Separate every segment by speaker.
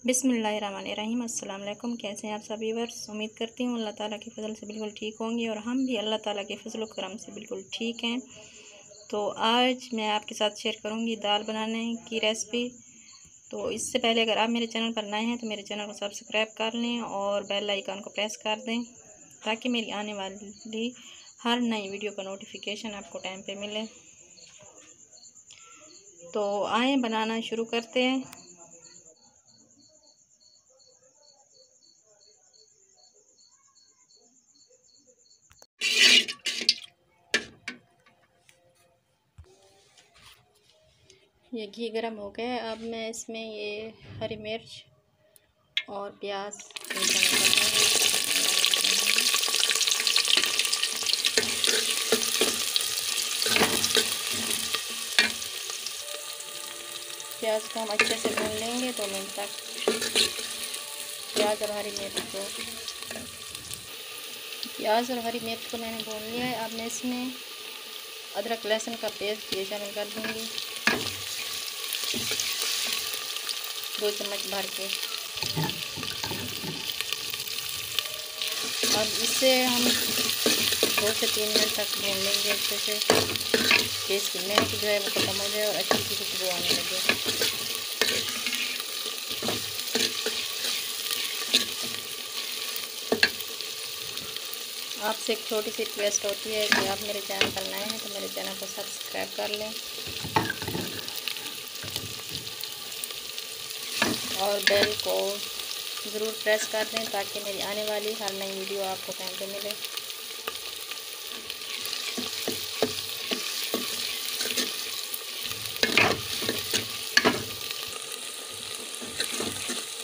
Speaker 1: बिस्मिल्लाहिर्रहमानिर्रहीम। अस्सलाम वालेकुम। कैसे हैं आप सभी व्यूअर्स? उम्मीद करती हूँ अल्लाह ताला के फजल से बिल्कुल ठीक होंगे और हम भी अल्लाह ताला के फजल करम से बिल्कुल ठीक हैं। तो आज मैं आपके साथ शेयर करूँगी दाल बनाने की रेसिपी। तो इससे पहले अगर आप मेरे चैनल पर नए हैं तो मेरे चैनल को सब्सक्राइब कर लें और बेल आइकन को प्रेस कर दें ताकि मेरी आने वाली हर नई वीडियो का नोटिफिकेशन आपको टाइम पे मिले। तो आए बनाना शुरू करते हैं। ये घी गरम हो गया है। अब मैं इसमें ये हरी मिर्च और प्याज प्याज को हम अच्छे से भून लेंगे 2 मिनट तक। प्याज और हरी मिर्च को मैंने भून लिया है। अब मैं इसमें अदरक लहसुन का पेस्ट ये शामिल कर दूँगी 2 चम्मच भर के। अब इसे हम 2 से 3 मिनट तक भून लेंगे अच्छे से, कि इसकी महक जो है वो खत्म हो जाए और अच्छी सी खुशबू आने लगे। आपसे एक छोटी सी रिक्वेस्ट होती है कि आप मेरे चैनल पर नए हैं तो मेरे चैनल को सब्सक्राइब कर लें और बेल को ज़रूर प्रेस कर दें ताकि मेरी आने वाली हर नई वीडियो आपको टाइम पे मिले।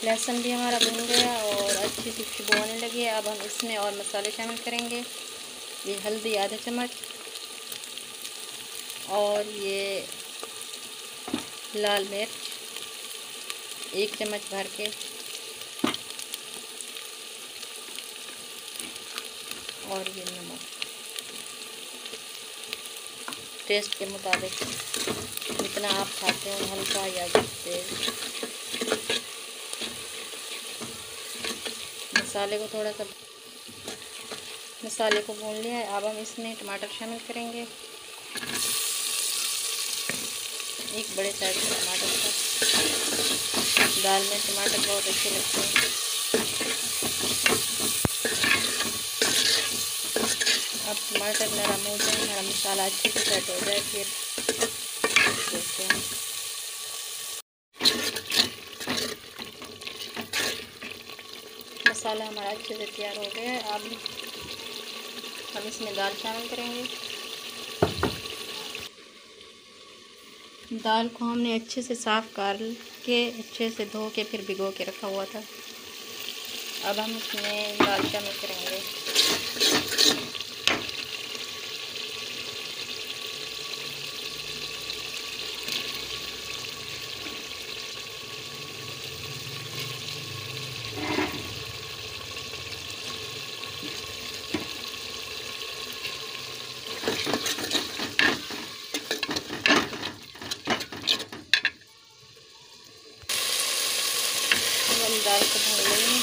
Speaker 1: लहसुन भी हमारा भुन गया और अच्छी सी खुशबू आने लगी है। अब हम इसमें और मसाले शामिल करेंगे। ये हल्दी आधा चम्मच और ये लाल मिर्च 1 चम्मच भर के और ये नमक टेस्ट के मुताबिक, जितना आप खाते हो हल्का या तेज। मसाले को भून लिया है। अब हम इसमें टमाटर शामिल करेंगे, 1 बड़े साइज का टमाटर था। दाल में टमाटर बहुत अच्छे लगते हैं। अब टमाटर नरम हो जाए, हमारा मसाला अच्छे से सेट हो जाए, फिर देखते हैं। मसाला हमारा अच्छे से तैयार हो गया है। अब हम इसमें दाल शामिल करेंगे। दाल को हमने अच्छे से साफ़ कर के अच्छे से धो के फिर भिगो के रखा हुआ था। अब हम इसमें दाल शामिल करेंगे। हम दाल को भून लेंगे।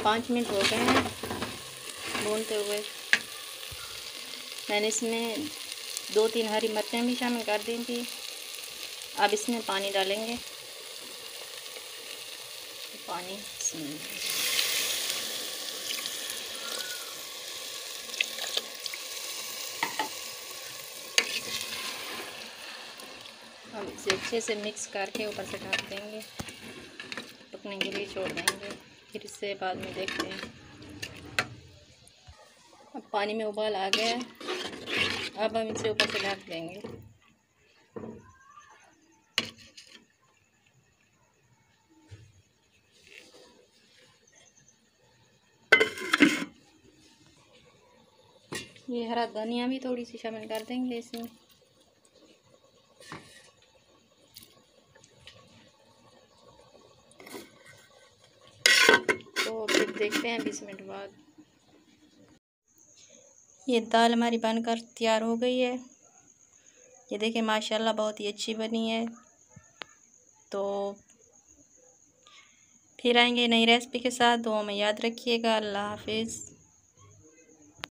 Speaker 1: पाँच मिनट हो गए हैं भूनते हुए। मैंने इसमें 2-3 हरी मिर्चें भी शामिल कर दी थी। अब इसमें पानी डालेंगे। पानी अब इसे अच्छे से मिक्स करके ऊपर से ढक देंगे, पकने के लिए छोड़ देंगे, फिर इससे बाद में देखते हैं। अब पानी में उबाल आ गया। अब हम इसे ऊपर से ढक देंगे। ये हरा धनिया भी थोड़ी सी शामिल कर देंगे इसमें। तो फिर देखते हैं 20 मिनट बाद। ये दाल हमारी बनकर तैयार हो गई है। ये देखें माशाल्लाह बहुत ही अच्छी बनी है। तो फिर आएंगे नई रेसिपी के साथ। दुआ में याद रखिएगा। अल्लाह हाफिज़।